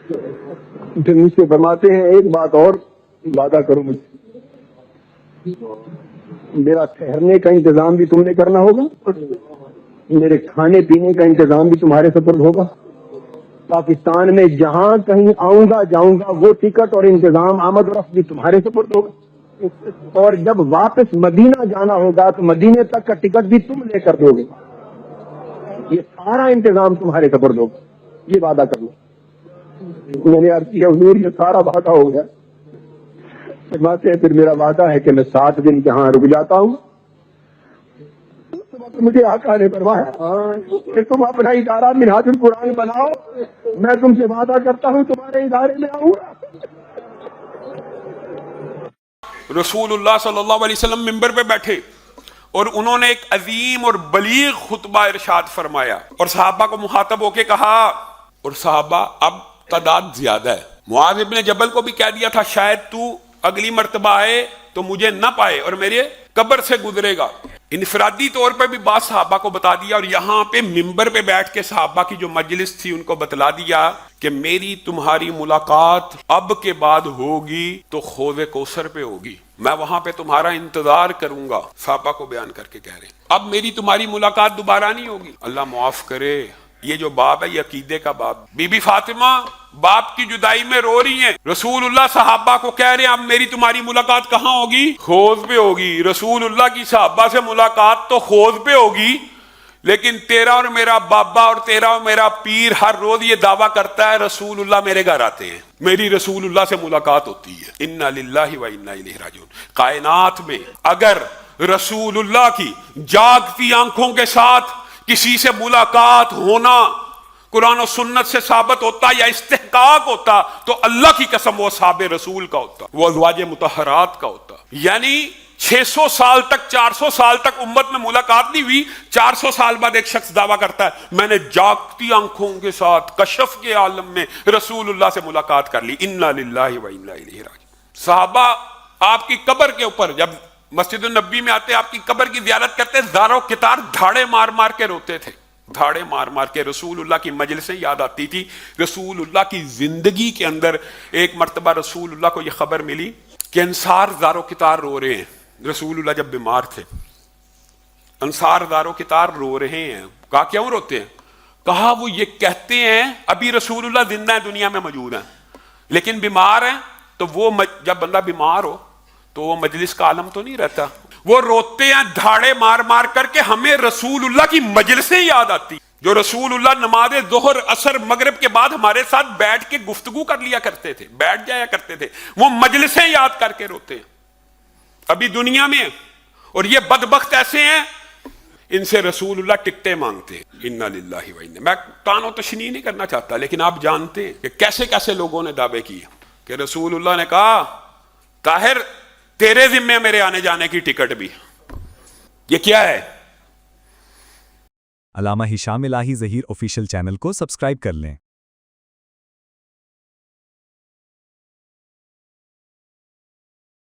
پھر مجھ سے فرماتے ہیں ایک بات اور وعدہ کرو مجھ سے، میرا ٹھہرنے کا انتظام بھی تم نے کرنا ہوگا، میرے کھانے پینے کا انتظام بھی تمہارے سپرد ہوگا، پاکستان میں جہاں کہیں آؤں گا جاؤں گا وہ ٹکٹ اور انتظام آمد و رفت بھی تمہارے سپرد ہوگا، اور جب واپس مدینہ جانا ہوگا تو مدینے تک کا ٹکٹ بھی تم لے کر دو گے، یہ سارا انتظام تمہارے سپرد ہوگا، یہ وعدہ کر لو۔ میں نے عرض کیا حضور یہ سارا وعدہ ہو گیا؟ فرماتے ہیں پھر میرا وعدہ ہے کہ میں 7 دن جہاں رک جاتا ہوں، مجھے آقا نے فرمایا کہ تم اپنا ادارہ منہاج القرآن بناؤ، میں تم سے وعدہ کرتا ہوں تمہارے ادارے میں آؤں گا۔ رسول اللہ صلی اللہ علیہ وسلم ممبر پہ بیٹھے اور انہوں نے ایک عظیم اور بلیغ خطبہ ارشاد فرمایا اور صحابہ کو مخاطب ہو کے کہا، اور صحابہ اب تعداد زیادہ ہے، معاذ ابن جبل کو بھی کہہ دیا تھا شاید تو اگلی مرتبہ آئے تو مجھے نہ پائے اور میرے قبر سے گزرے گا۔ انفرادی طور پہ بھی بات صحابہ کو بتا دیا، اور یہاں پہ ممبر پہ بیٹھ کے صحابہ کی جو مجلس تھی ان کو بتلا دیا کہ میری تمہاری ملاقات اب کے بعد ہوگی تو حوض کوثر پہ ہوگی، میں وہاں پہ تمہارا انتظار کروں گا۔ صحابہ کو بیان کر کے کہہ رہے ہیں اب میری تمہاری ملاقات دوبارہ نہیں ہوگی۔ اللہ معاف کرے، یہ جو باب ہے یہ عقیدے کا باب۔ بی بی فاطمہ باپ کی جدائی میں رو رہی ہیں، رسول اللہ صحابہ کو کہہ رہے ہیں اب میری تمہاری ملاقات کہاں ہوگی؟ حوض پہ ہوگی۔ رسول اللہ کی صحابہ سے ملاقات تو حوض پہ ہوگی، لیکن تیرا اور میرا بابا اور تیرا اور میرا پیر ہر روز یہ دعویٰ کرتا ہے رسول اللہ میرے گھر آتے ہیں، میری رسول اللہ سے ملاقات ہوتی ہے۔ انا للہ و انا الیہ راجعون۔ کائنات میں اگر رسول اللہ کی جاگتی آنکھوں کے ساتھ کسی سے ملاقات ہونا قرآن و سنت سے ثابت ہوتا یا استحقاق ہوتا تو اللہ کی قسم وہ اصحاب رسول کا ہوتا، وہ ازواج مطہرات کا ہوتا۔ یعنی 600 سال تک 400 سال تک امت میں ملاقات نہیں ہوئی، 400 سال بعد ایک شخص دعویٰ کرتا ہے میں نے جاگتی آنکھوں کے ساتھ کشف کے عالم میں رسول اللہ سے ملاقات کر لی۔ انا للہ و انا الیہ راجعون۔ صحابہ آپ کی قبر کے اوپر جب مسجد النبی میں آتے آپ کی قبر کی زیارت کرتے زاروں کتار دھاڑے مار مار کے روتے تھے، دھاڑے مار مار کے۔ رسول اللہ کی مجلسیں یاد آتی تھی۔ رسول اللہ کی زندگی کے اندر ایک مرتبہ رسول اللہ کو یہ خبر ملی کہ انصار زاروں کتار رو رہے ہیں۔ رسول اللہ جب بیمار تھے انصار زاروں کتار رو رہے ہیں۔ کہا کیوں روتے ہیں؟ کہا وہ یہ کہتے ہیں ابھی رسول اللہ زندہ ہیں، دنیا میں موجود ہیں، لیکن بیمار ہیں، تو وہ جب بندہ بیمار ہو تو وہ مجلس کا عالم تو نہیں رہتا، وہ روتے ہیں دھاڑے مار مار کر کے ہمیں رسول اللہ کی مجلسیں یاد آتی جو رسول اللہ نماز ظہر عصر مغرب کے بعد ہمارے ساتھ بیٹھ کے گفتگو کر لیا کرتے تھے، بیٹھ جایا کرتے تھے، وہ مجلسیں یاد کر کے روتے ہیں ابھی دنیا میں۔ اور یہ بدبخت ایسے ہیں ان سے رسول اللہ ٹکٹیں مانگتے ہیں۔ انا للہ و انا، میں تان و تشنیع نہیں کرنا چاہتا، لیکن آپ جانتے ہیں کہ کیسے کیسے لوگوں نے دعوے کیے کہ رسول اللہ نے کہا طاہر تیرے ذمے میرے آنے جانے کی ٹکٹ بھی۔ یہ کیا ہے؟ علامہ ہشام الہی ظہیر آفیشیل چینل کو سبسکرائب کر لیں۔